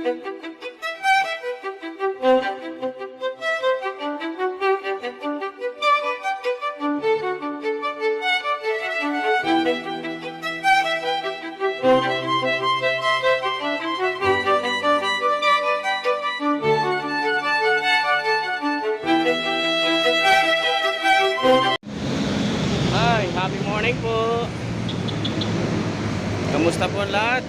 Happy morning po. Kamusta po ang lahat?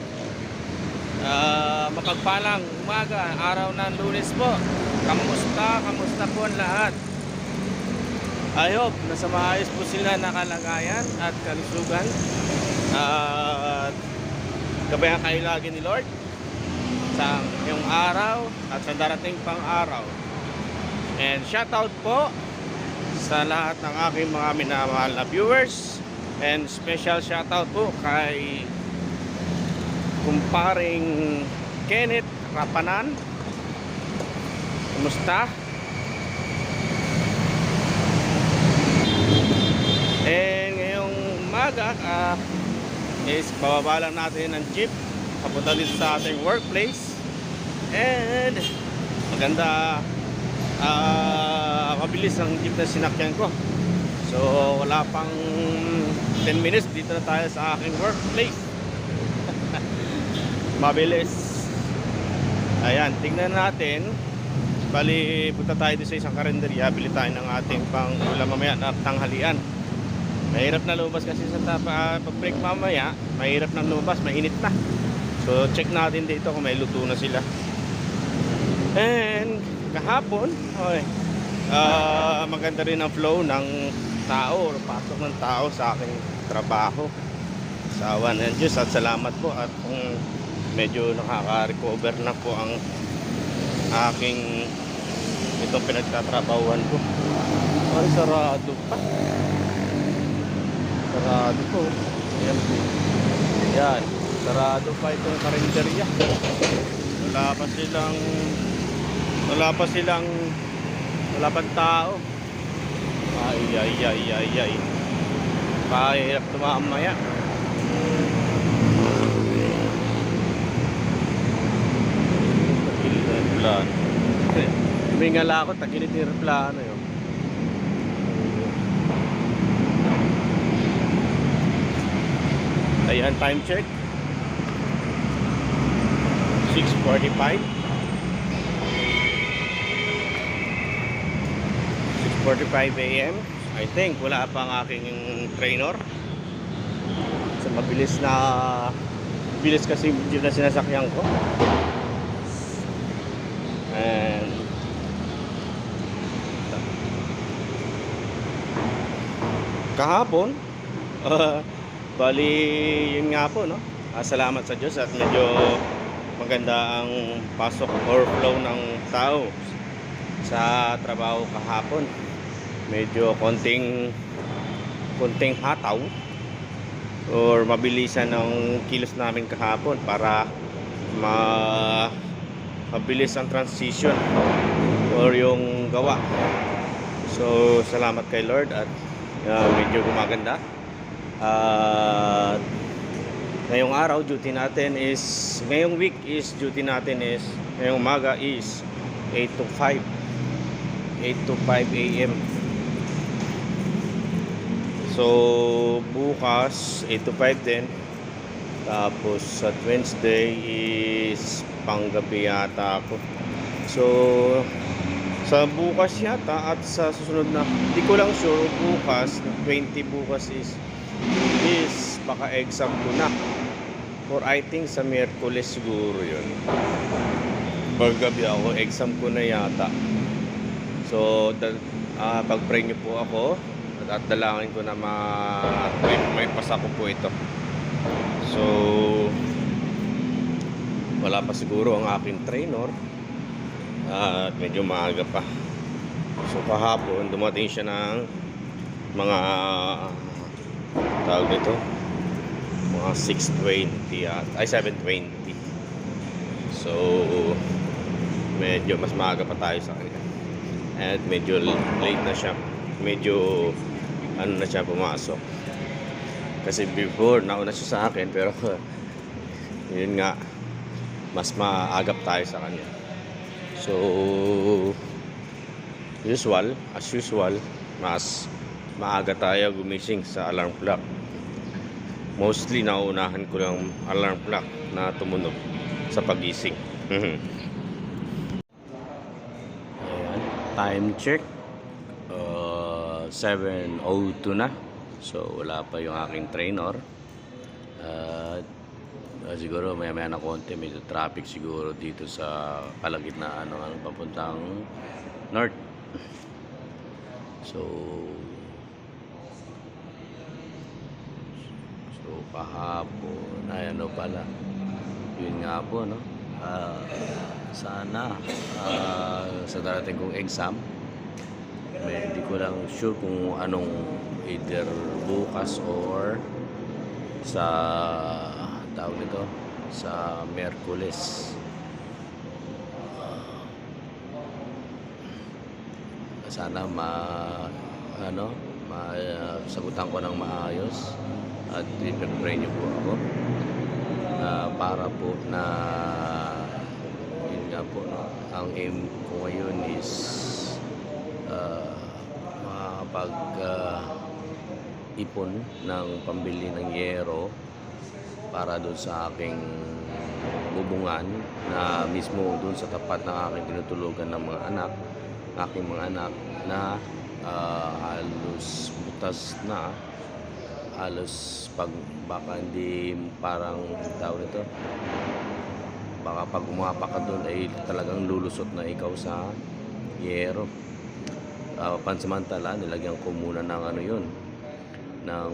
Mapagpalang umaga, araw ng Lunes po. Kamusta po ang lahat? I hope nasa maayos po sila na kalagayan at kalusugan. At gabayan kayo lagi ni Lord sa ngayong araw at sa darating pang araw. And shout out po sa lahat ng aking mga minamahal na viewers, and special shoutout po kay kumparing Kenneth Rapanan. Kumusta? And ngayong umaga is bababa lang natin ng jeep papunta dito sa ating workplace, and maganda, mabilis ang jeep na sinakyan ko. So wala pang 10 minutes dito na tayo sa aking workplace. Mabilis. Ayan, tingnan natin. Bali, punta tayo dito sa isang karinderya, bili tayo ng ating pang ulam mamaya na tanghalian. Mahirap na lumabas kasi sa pag-break mamaya. Mahirap na lumabas, mainit na. So check natin dito kung may luto na sila. And kahapon, maganda rin ang flow ng tao, pasok ng tao sa aking trabaho. Sa awan ng Diyos at salamat po, at kung medyo nakaka-recover na po ang aking itong pinagtatrabahuan ko. Ay, sarado pa. Sarado po. Ayan po. Ayan, sarado pa itong karinderya. Wala pang tao. Ay. Pahirap tumamaya. Tagilid na yung plano. Humingala ako, tagilid na yung plano yun. Ayan, time check 6:45 AM. I think wala pa ang aking trainer. So mabilis kasi yung na sinasakyan ko. And kahapon bali yun nga po, no? Salamat sa Diyos at medyo maganda ang pasok or flow ng tao sa trabaho kahapon. Medyo konting hataw or mabilisan ng kilos namin kahapon para mabilis ang transition or yung gawa. So salamat kay Lord at medyo gumaganda. Ngayong araw duty natin is, ngayong week is duty natin is, ngayong umaga is 8 to 5 AM. So bukas 8 to 5 din. Tapos sa Wednesday is panggabi yata ako. So sa bukas yata at sa susunod na, di ko lang sure, bukas 20 bukas is baka exam ko na, or I think sa Miyerkules siguro yun. Paggabi ako, exam ko na yata. So pag-pray niyo po ako at dalangin ko na may pasa ko po ito. So wala pa siguro ang aking trainer at medyo maaga pa. So kahapon dumating siya ng mga tawag nito, mga 6:20 ay 7:20. So medyo mas maaga pa tayo sa kanya at medyo late na siya, medyo ano na siya pumasok. Kasi before nauna siya sa akin, pero yun nga, mas maagap tayo sa kanya. So, as usual, mas maaga tayo gumising sa alarm clock. Mostly, nauunahan ko lang alarm clock na tumunog sa pagising. Ayan, time check. 7:02 na. So, wala pa yung aking trainer. Siguro maya-maya na konti, medyo traffic siguro dito sa kalagitnaan ng papuntang north. So kahapon ay ano pala, yun nga po, no? Sana sa darating kong exam, hindi ko lang sure kung anong, either bukas or sa tawag nito sa Miyerkules. Sana sagutan ko ng maayos at i-pray niyo po ako para po na yun nga po, no? Ang aim ko ngayon is makapag ipon ng pambili ng yero para doon sa aking bubungan na mismo doon sa tapat ng aking tinutulugan ng aking mga anak na halos butas na, baka hindi, parang tawag nito, baka pag umapa ka doon ay talagang lulusot na ikaw sa yero. Pansamantala, nilagyan ko muna ng ng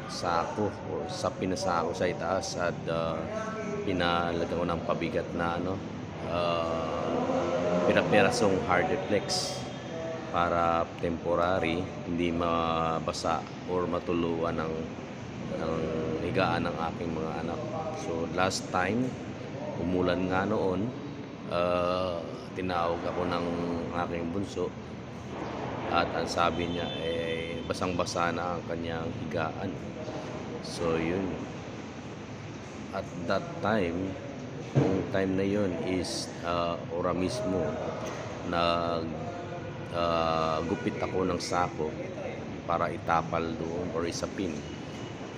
sako o pinasako sa itaas at pinalagyan ko ng pabigat na pinaperasong hardiplex para temporary hindi mabasa or matuluan ng higaan ng aking mga anak. So last time umulan nga noon, tinawag ako ng aking bunso at ang sabi niya basang-basa na ang kanyang higaan. So yun, at that time, yung time na yun is ora mismo gupit ako ng sako para itapal doon or isapin,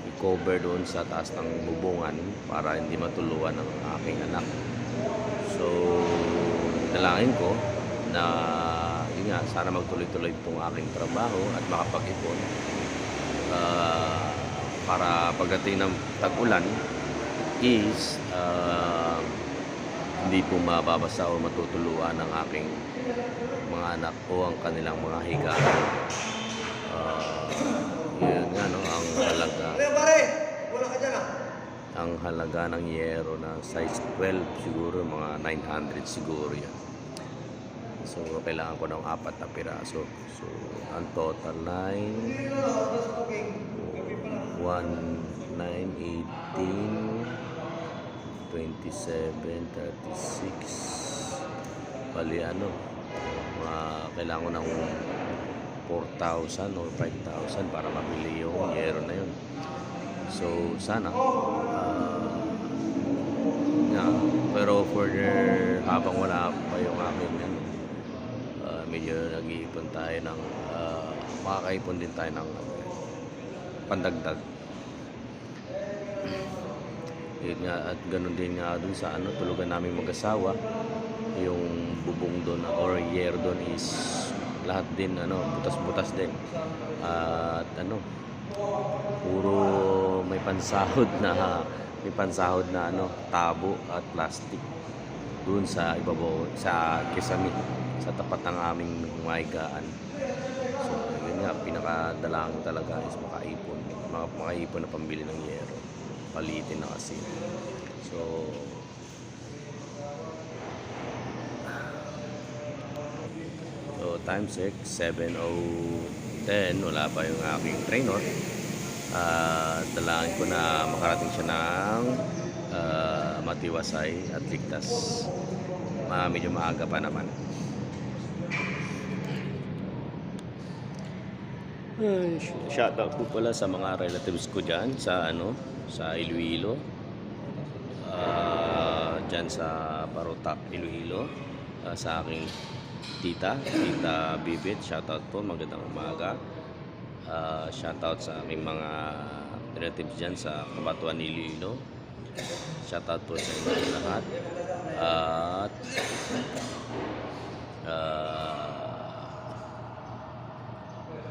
i-cover doon sa taas ng bubungan para hindi matuluan ng aking anak. So dalangin ko na yun nga, sana magtuloy-tuloy itong aking trabaho at makapag-ipon para pagdating ng tag-ulan is hindi po mababasa o matutuluan ng aking mga anak o ang kanilang mga higaan. Yun nga, no, ang halaga ng yero na size 12 siguro mga 900 siguro yan. So kailangan ko ng 4 na piraso. So ang total 9, 1, 9, 18, 27, 36. Bali kailangan ko ng 4,000 or 5,000 para mabili yung yero na yun. So sana pero habang wala pa yung aking medyo nag-iipon tayo ng makakaipon din tayo ng pandagdag. Yun nga, at ganun din nga dun sa tulugan namin mag-asawa, yung bubong doon or year doon is lahat din butas-butas din at puro may pansahod na tabo at plastic doon sa ibabaw sa kisame sa tapat ng aming maigaan. So yun nga, pinakadalangin talaga is makaipon na pambili ng yero, palitin na kasi. So time check 7:10, wala pa yung aking trainer. Dalangin ko na makarating siya ng matiwasay at ligtas. Medyo maaga pa naman. Shoutout po pala sa mga relatives ko dyan sa Iloilo. dyan sa Barotac, Iloilo. Sa aking tita Bibit, shoutout po, magandang umaga. Shoutout sa aking mga relatives dyan sa Kabatuan, Iloilo. Shoutout po sa inyo lahat. At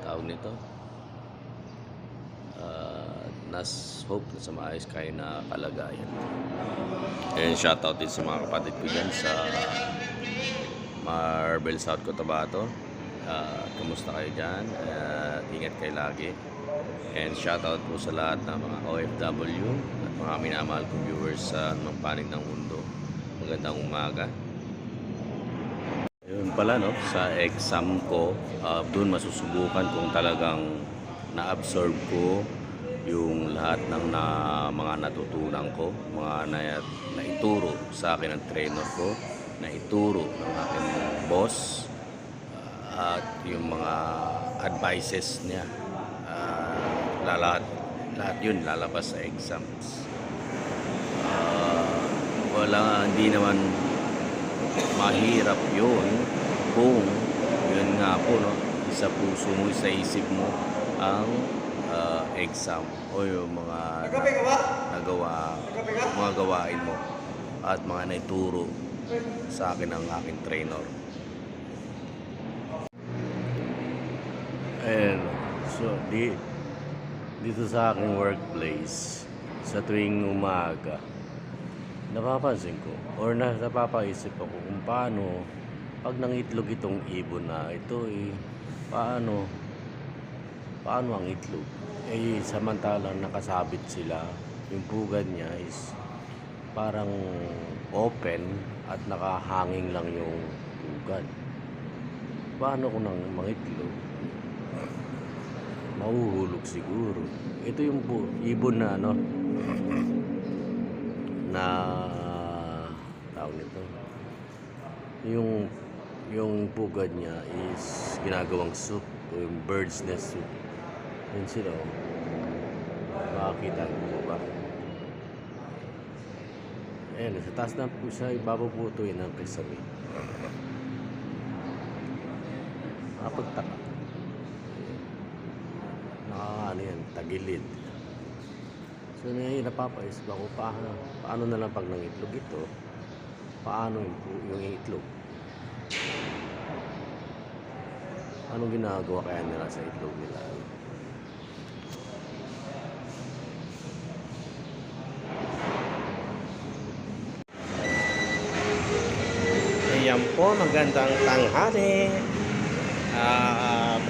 tawag nito, hope na sa maayos kayo na kalagayan. And shoutout din sa mga kapatid ko dyan sa Marbel, South Cotabato. Kumusta kayo dyan? Ingat kayo lagi. And shoutout po sa lahat ng mga OFW at mga minamahal kong viewers sa mga panig ng mundo. Magandang umaga. Yun pala, no, sa exam ko, doon masusubukan kung talagang na-absorb ko yung lahat ng mga natutunan ko, mga naituro sa akin ng trainer ko, naituro ng aking boss, at yung mga advices niya. Lahat yun lalabas sa exams. Hindi naman mahirap yun kung yun nga po, no, sa puso mo, sa isip mo ang exam o yung mga mga gawain mo at mga naituro sa akin ng aking trainer. And so dito sa aking workplace, sa tuwing umaga, napapansin ko or napapaisip ako kung paano pag nangitlog itong ibon na ito, paano ang itlog? Samantalang nakasabit sila, yung pugad niya is parang open at nakahanging lang yung pugad. Paano kung nang mangitlog? Mahuhulog siguro. Ito yung ibon na na tawag nito, yung pugad niya is ginagawang soup o yung bird's nest soup. Yun sila, makakita mo ba? Ayan, sa taas na po, sa ibabaw po ito yun ang kasabi. Nakapagtaka. Yan, tagilid. So napapaisip ako, paano na lang pag nangitlog ito, paano yung itlog? Anong ginagawa kaya nila sa itlog nila? Ayan po, magandang tanghali.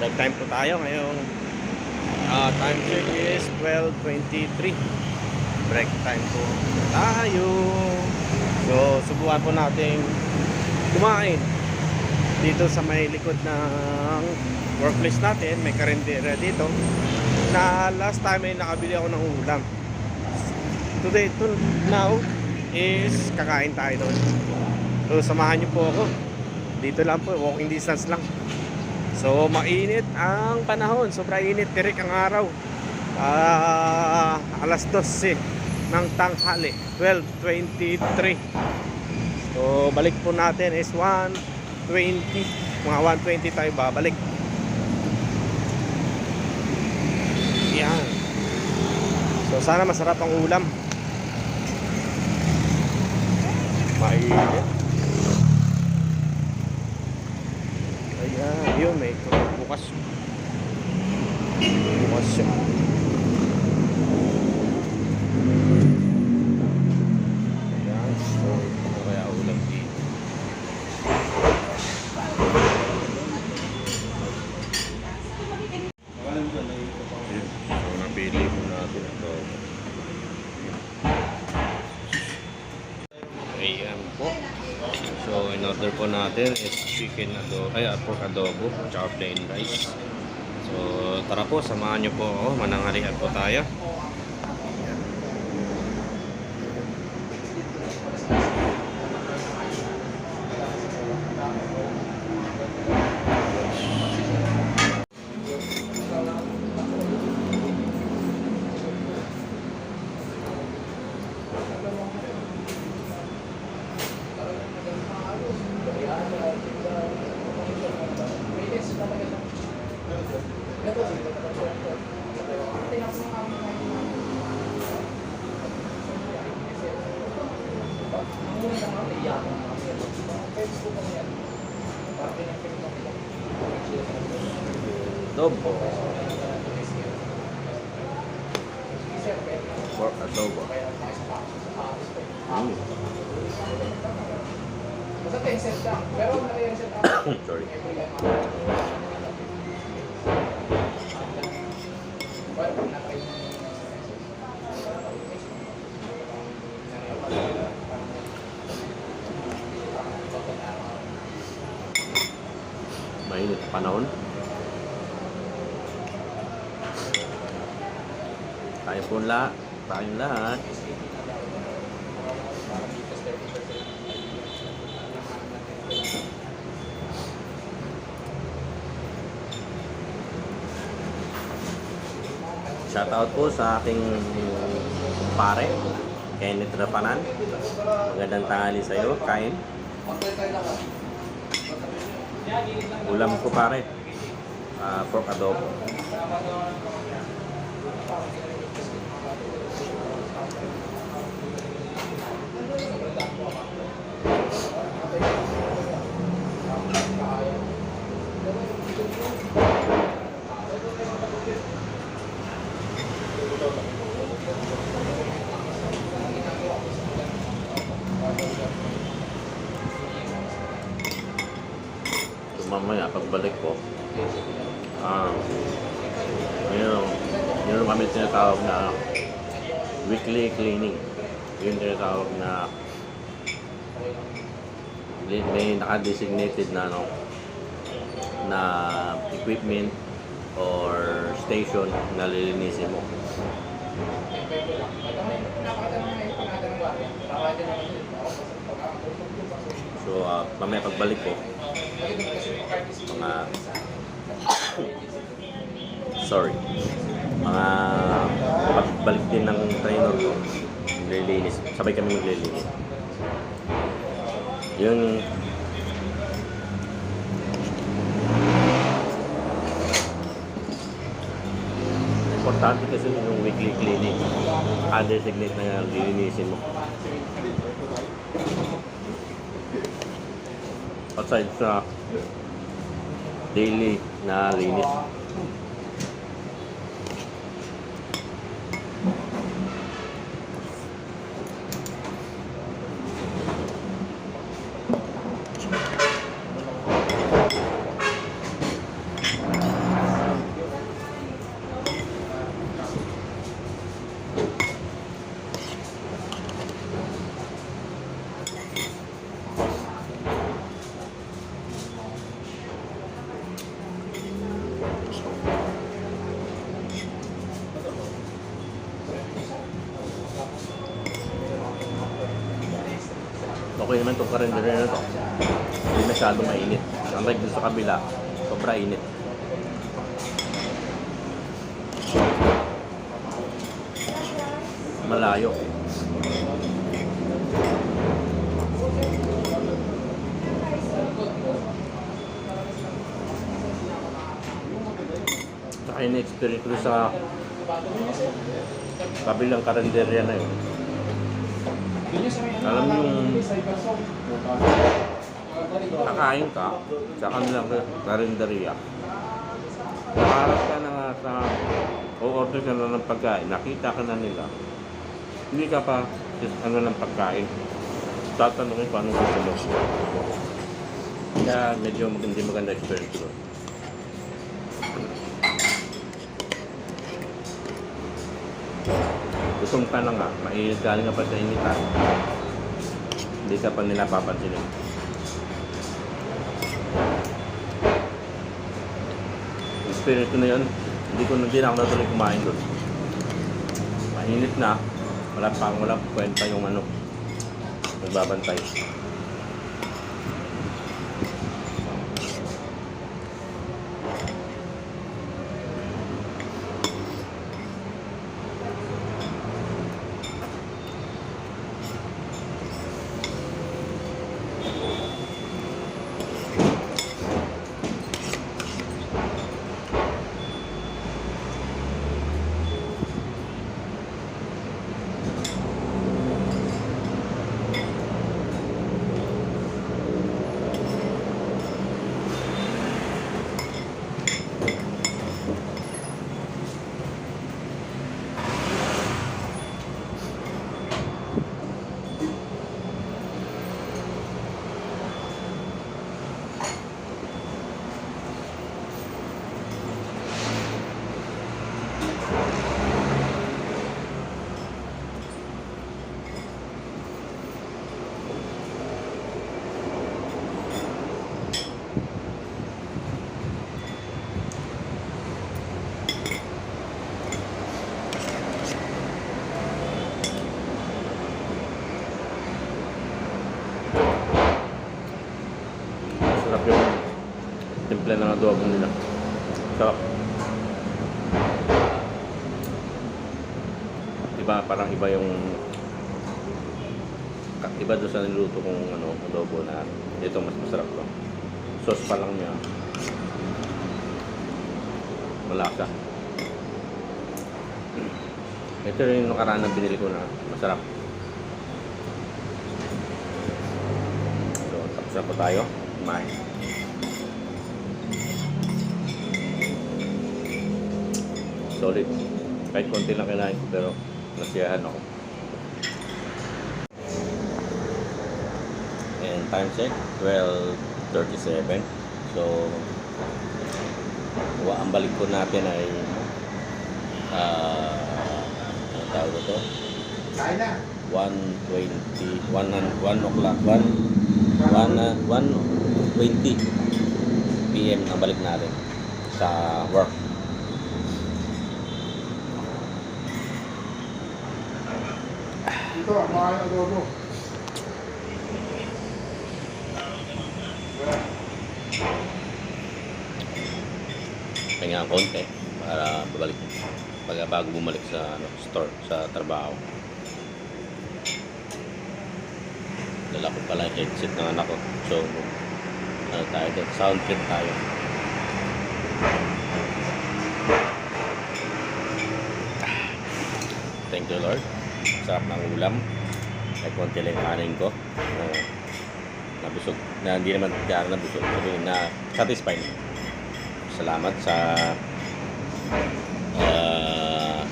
Break time po tayo ngayon. Time check is 12:23. Break time po tayo. So, subukan po natin kumain dito sa may likod ng workplace natin. May karindera dito na last time ay nakabili ako ng ulam. Today, now is kakain tayo doon. So, samahan niyo po ako. Dito lang po, walking distance lang. So, mainit ang panahon. Sobrang init, tirik ang araw. Alas 12 ng tanghali, 12:23. So, balik po natin is 1:20. Mga 1:20 tayo babalik. Yan. So, sana masarap ang ulam. Mainit. Ayan, yun, may bukas siya. Ayan, so ano kaya ulam dito? So nabili mo natin ito. Ayan po. So, in order po natin is chicken adobo, pork adobo, tsaka plain rice. So, tara po, samahan nyo po ako. Mananghalian po tayo. Adobo. Pork adobo. Sorry. Mainit panahon. Tayong lahat. Shoutout po sa aking pare, Kenneth Rapanan. Magandang tanghali sa iyo, kain. Ulam ko pare, pork adobo. Mamaya pagbalik ko yun kami tinatawag na weekly cleaning. Yun tinatawag na may naka-designated na na equipment or station na lilinisin mo. So mamaya pagbalik ko mga pagbalik din ng trainer ko, maglilinis, sabay kami maglilinis. Yung importante kasi yung weekly cleaning, designate na lilinisin mo. Outside sa daily na linis. Okay naman itong karinderya na to. Hindi masyadong mainit. Unlike dun sa kabila, sobra init. Malayo. Saka in-experience ko sa kabilang karinderya na yun. Alam mo yung kakain ka sa kanilang karinderya, nakaharap ka na nga sa o-order ka na ng pagkain, nakita ka na nila, hindi ka pa ng pagkain, tatanungin kung anong gusto mo. Kaya medyo maganda experience ko. Gutom ka na nga, mainit galing ka pa sa initan, hindi ka pa nila papansinin. Experience ko na yun, hindi na ako natuloy kumain doon. Mainit na, wala kwenta yung nagbabantay. Sarap yung timple ng adobo nila. Sarap. Iba, parang iba yung iba doon sa niluto kong adobo na ito mas masarap to. Sauce pa lang niya. Malasa. Ito rin yung nakaraan na binili ko na masarap. So, tapos na po tayo. Kumain. Solid. Kahit konti lang kinain ko pero nasiyahan ako. And time check, 12:37. So, ang balik po natin ay ano tawag ito? 1:20, 1 o'clock, 1:20 PM ang balik natin sa work. Ito, ang mga adobo. Kanya ang konti para bago bumalik sa store, sa trabaho. Dala ko pala yung headset ng anak ko. So, tayo doon, sound trip tayo. Thank you Lord. Sarap ng ulam. Kahit konti lang yung kanin ko. Nabusog. Hindi naman gano'n nabusog. Na satisfied. Salamat sa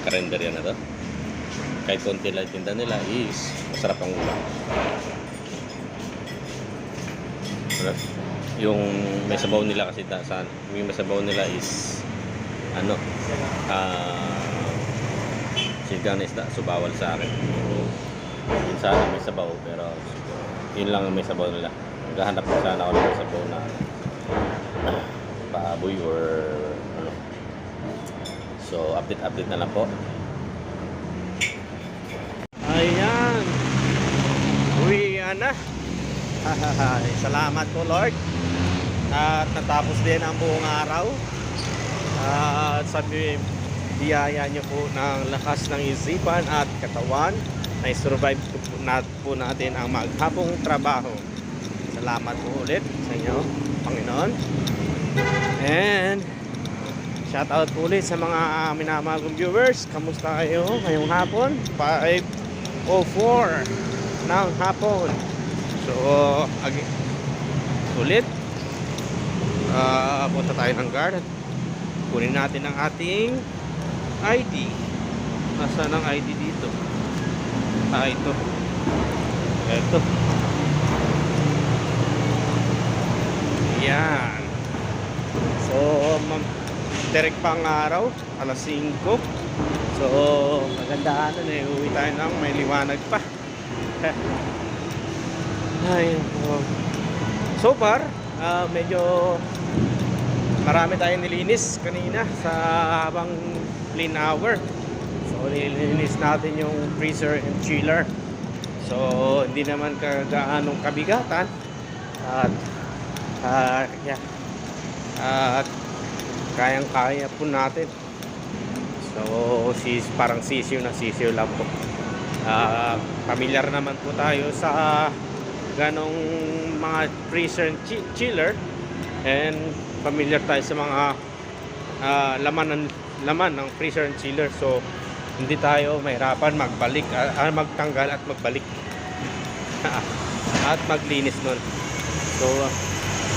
karinderya na to. Kahit konti lang tinda nila is masarap ang ulam. Yung may sabaw nila kasi yung may sabaw nila is sinigang na isda, so bawal sa akin. Yun sana may sabaw pero yun lang ang may sabaw nila. Naghahanap ko sana ako ng may sabaw na baboy or ano. So update na lang po. Ayan, uwian na. Salamat po Lord. At natapos din ang buong araw. At sabi biyaya niyo po ng lakas ng isipan at katawan na i-survive po natin ang maghapong trabaho. Salamat po ulit sa inyo, Panginoon. And shout out po ulit sa mga minamahal viewers. Kamusta kayo ngayong hapon? 5:04 ng hapon. So ulit punta tayo ng guard. Kunin natin ang ating ID. Nasaan ang ID dito? Ito. Ito. Yan. So, direct pang araw, alas 5. So, magandaan na uwi tayo ng may liwanag pa. Ay, so far, medyo marami tayong nilinis kanina sa habang clean hour. So nilinis natin yung freezer and chiller. So hindi naman gaanong kabigatan at kayang-kaya po natin. So parang sisiw lang po. Familiar naman po tayo sa ganong mga freezer and chiller, and familiar tayo sa mga laman ng freezer and chiller. So hindi tayo mahirapan magtanggal at magbalik at maglinis nun. So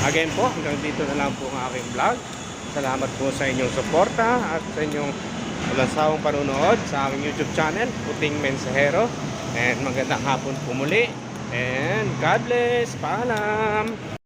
again po, hanggang dito na lang po ang aking vlog. Salamat po sa inyong suporta at sa inyong walang sawang panunood sa aking YouTube channel, Puting Mensahero. And magandang hapon po muli, and God bless. Paalam.